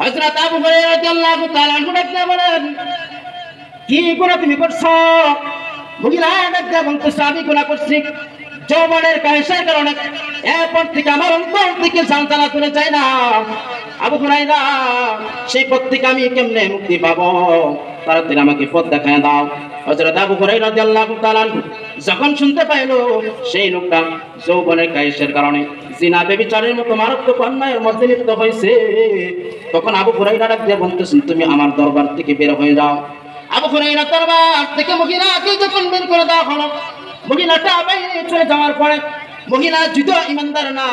হযরত আবু হুরায়রা রাদিয়াল্লাহু তাআলা আনহু ডাকতে বলেন, কি গুনাহ তুমি করছো? মহিলা ডাকতে বলতেছে, আমি গুনাহ করছি যৌবনের কাহিসের কারণে। এরপর থেকে আমার অন্তর থেকে সান্ত্বনা তুলে যায় না। আবু হুরায়রা, সেই পথ থেকে আমি কেমনে মুক্তি পাবো? তাড়াতাড়ি আমাকে পথ দেখায় দাও। হযরত আবু হুরায়রা রাদিয়াল্লাহু তাআলা যখন শুনতে পাইল সেই লোকটা যৌবনের কাহিসের কারণে জিনা ব্যভিচারের মতো মারাত্মক অন্যায়ের মধ্যে লিপ্ত হয়েছে, তখন আবু হুরায়রা ডাকতে বলতেছেন, তুমি আমার দরবার থেকে বের হয়ে যাও। আবু হুরায়রা দরবার থেকে মহিলাকে যখন বের করে দেওয়া হলো, মহিলাটা বাইরে চলে যাওয়ার পরে, মহিলা যদিও ইমানদার না,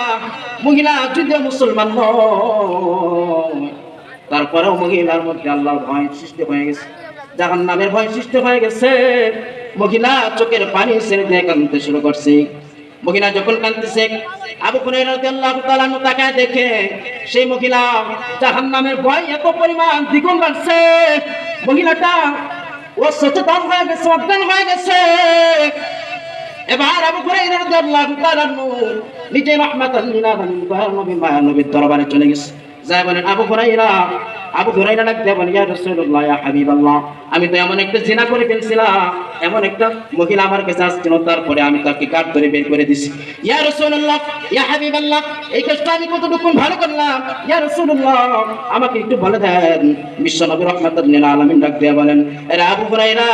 মহিলা যদিও মুসলমান নয়, তারপরেও মহিলার মধ্যে আল্লাহর ভয় সৃষ্টি হয়ে গেছে, জাহান্নামের ভয় সৃষ্টি হয়ে গেছে। মহিলা চোখের পানি ছেড়ে দিয়ে কাঁদতে শুরু করছে। মহিলা যখন কাঁদতেছে, আবু হুরায়রা রাদিয়াল্লাহু তাআলা আনহু তাকায় দেখে সেই মহিলা জাহান্নামের ভয় এত পরিমাণ দ্বিগুণ বাড়ছে। মহিলাটা ও সচেতন হয়ে গেছে, অজ্ঞান হয়ে গেছে। এবার আবু হুরায়রা রাদিয়াল্লাহু তাআলা আনহু নিজে রাহমাতাল লিল আলামিন নবী মায়া নবীর দরবারে চলে গেছে। যাই বলেন, আবু হুরায়রা ডাকতে বলেন, ইয়া রাসূলুল্লাহ, ইয়া হাবিবাল্লাহ, আমি তো এমন একটা জিনা করে ফেলছিলাম, এমন একটা মহিলা আমার কাছে আসছিল, তারপরে আমি তাকে কাট ধরে বের করে দিছি। ইয়া রাসূলুল্লাহ, ইয়া হাবিবাল্লাহ, এই কাজটা আমি কতটুকু ভালো করলাম? ইয়া রাসূলুল্লাহ, আমাকে একটু বলে দেন। বিশ্ব নবী রাহমাতুল লিল আলামিন ডাক দিয়ে বলেন, আরে আবু হুরায়রা,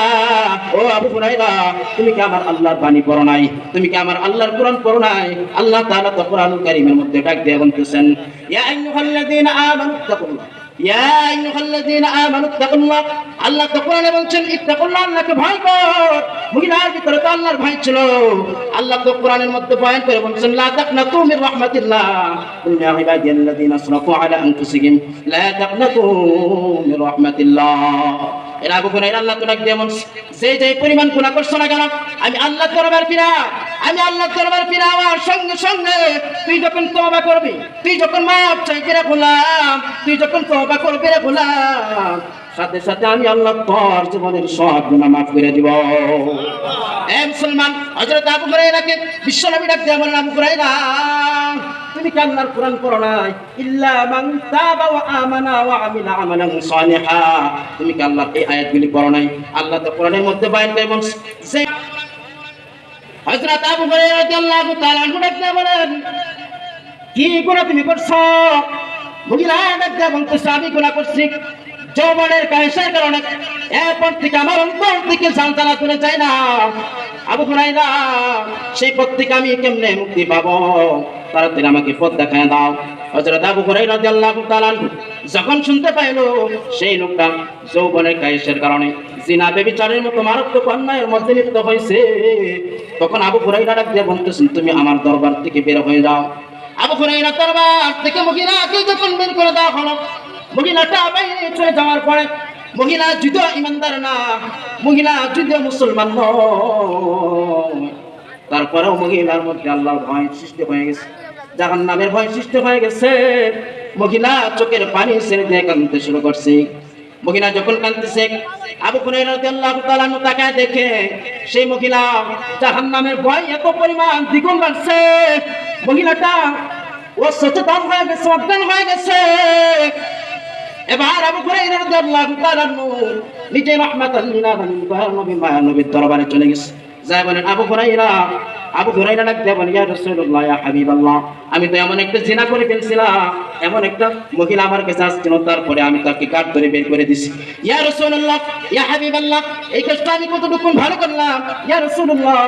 ও আবু হুরায়রা, তুমি কি আমার আল্লাহর বাণী পড়ো নাই? তুমি কি আমার আল্লাহর কোরআন পড়ো নাই? আল্লাহ তাআলা তো কোরআনুল কারীমের মধ্যে ডাক দিয়ে বলতেছেন, ইয়া আইয়ুহাল্লাযীনা আমানু তাকুল্লাহ, ইয়া আইয়ুহাল্লাযীনা আমানু তাকুল্লাহ। আল্লাহ তো কোরআনে বলছেন, ইত্তাকুল্লাহ, আল্লাহকে ভয় কর। মহিলার ভিতরে তো আল্লাহর ভয় ছিল। আল্লাহ তো কোরআনের মধ্যে বয়ান করে বলছেন, লা তাকনাতু মির রাহমাতিল্লাহ, কুল ইয়া ইবাদিয়াল্লাযীনা আসরাফু আলা আনফুসিহিম লা তাকনাতু মির রাহমাতিল্লাহ। এরা আবু হুরায়রা আল্লাহ তো ডাক দিয়ে বলছে, যে পরিমাণ গুনাহ করছো না কেন, আমি আল্লাহর দরবার ফিরা, আমি আল্লাহর দরবার ফিরাবার সঙ্গে সঙ্গে তুই যখন তওবা করবি, তুই যখন মাফ চাইতে রে গোলাম, তুই যখন তওবা করবি রে গোলাম, সাথে সাথে আমি আল্লাহ তোর জীবনের সব গুনাহ মাফ করে দিব। এ মুসলমান, হযরত আবু হুরায়রাকে বিশ্বনবী ডাক দিয়ে বলেন, আবু হুরায়রা, তুমি কি আল্লাহর কোরআন পড়ো নাই? ইল্লা মান তাবা ওয়া আমানা ওয়া আমিলা আমালান সালিহা, তুমি কি আল্লাহর এই আয়াতগুলি পড়ো নাই? আল্লাহ তো কোরআনের মধ্যে বয়ান করে বলছে যে হযরত আবু হুরায়রা রাদিয়াল্লাহু তাআলা আনহু ডাক দিয়ে বলেন, কি গুনাহ তুমি করছো? মহিলা ডাক দিয়ে বলতেছে, আমি গুনাহ করছি যৌবনের কাহিসের কারণে। এরপর থেকে আমার অন্তর থেকে সান্ত্বনা তুলে যায় না। আবু হুরায়রা, সেই পথ থেকে আমি কেমনে মুক্তি পাবো? তাড়াতাড়ি আমাকে পথ দেখায় দাও। হযরত আবু হুরায়রা রাদিয়াল্লাহু তাআলা যখন শুনতে পাইল সেই লোকটা যৌবনের কাহিসের কারণে জিনা ব্যভিচারের মতো মারাত্মক অন্যায়ের মধ্যে লিপ্ত হয়েছে, তখন আবু হুরায়রা ডাক দিয়ে বলতেছেন, তুমি আমার দরবার থেকে বের হয়ে যাও। আবু হুরায়রা দরবার থেকে মহিলাকে যখন বের করে দেওয়া হলো, মহিলাটা বাইরে চলে যাওয়ার পরে, মহিলা যদিও ইমানদার না, মহিলা যদিও মুসলমান নয়, তারপরেও মহিলার মধ্যে আল্লাহর ভয় সৃষ্টি হয়ে গেছে, জাহান্নামের ভয় সৃষ্টি হয়ে গেছে। মহিলা চোখের পানি ছেড়ে দিয়ে কাঁদতে শুরু করছে। মহিলা যখন কাঁদতেছে, আবু হুরায়রা রাদিয়াল্লাহু তাআলা আনহু তাকায় দেখে সেই মহিলা জাহান্নামের ভয় এত পরিমাণ দ্বিগুণ বাড়ছে। মহিলাটা ও সচেতন হয়ে গেছে, অজ্ঞান হয়ে গেছে। এবার আবু হুরায়রা রাদিয়াল্লাহু তাআলা আনহু নিজে রাহমাতাল লিল আলামিন নবী মায়া নবীর দরবারে চলে গেছে। যাই বলেন, আবু হুরায়রা ডাক দিয়ে বলেন, ইয়া রাসূলুল্লাহ, ইয়া হাবিবাল্লাহ, আমি তো এমন একটা জিনা করে ফেলছিলাম, এমন একটা মহিলা আমার কাছে আসছিল, তারপরে আমি তাকে কাট ধরে বের করে দিছি। ইয়া রাসূলুল্লাহ, ইয়া হাবিবাল্লাহ, এই কাজটা আমি কতটুকু ভালো করলাম? ইয়া রাসূলুল্লাহ,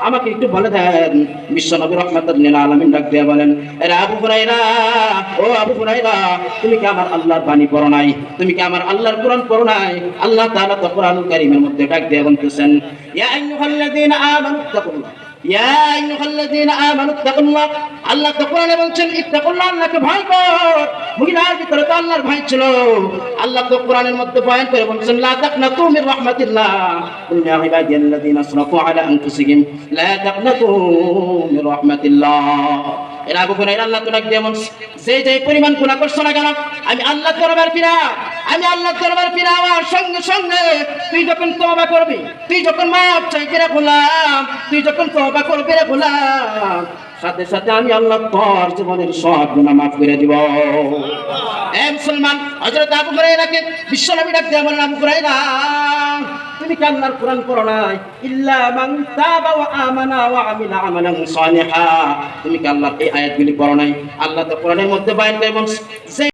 আমাকে একটু বলে দেন। বিশ্ব নবী রাহমাতুল লিল আলামিন ডাক দিয়ে বলেন, আরে আবু হুরায়রা, ও আবু হুরায়রা, তুমি কি আমার আল্লাহর বাণী পড়ো নাই? তুমি কি আমার আল্লাহর কোরআন পড়ো নাই? আল্লাহ তাআলা তো কোরআনুল কারীমের মধ্যে ডাক দিয়ে বলতেছেন, ইয়া আইয়ুহাল্লাযীনা আমানু তাকুল্লাহ, ইয়া আইয়ুহাল্লাযীনা আমানু তাকুল্লাহ। আল্লাহ তো কোরআনে বলছেন, ইত্তাকুল্লাহ, আল্লাহকে ভয় কর। মহিলার ভিতরে তো আল্লাহর ভয় ছিল। আল্লাহ তো কোরআনের মধ্যে বয়ান করে বলছেন, লা তাকনাতু মির রাহমাতিল্লাহ, কুল ইয়া ইবাদিয়াল্লাযীনা আসরাফু আলা আনফুসিহিম লা তাকনাতু মির রাহমাতিল্লাহ। এরা আবু হুরায়রা আল্লাহ তো ডাক দিয়ে বলছে, যে পরিমাণ গুনাহ করছো না কেন, আমি আল্লাহর দরবার ফিরা, আমি আল্লাহর দরবার ফিরাবার সঙ্গে সঙ্গে তুই যখন তওবা করবি, তুই যখন মাফ চাইতে রে গোলাম, তুই যখন তওবা করবি রে গোলাম, সাথে সাথে আমি আল্লাহ তোর জীবনের সব গুনাহ মাফ করে দিব। এ মুসলমান, হযরত আবু হুরায়রাকে বিশ্বনবী ডাক দিয়ে বলেন, আবু হুরায়রা তুমি কি আল্লাহর কোরআন পড়ো নাই? ইল্লা মান তাবা ওয়া আমানা ওয়া আমিলা আমালান সালিহা, তুমি কি আল্লাহর এই আয়াতগুলি পড়ো নাই? আল্লাহ তো কোরআনের মধ্যে বয়ান করে বলছে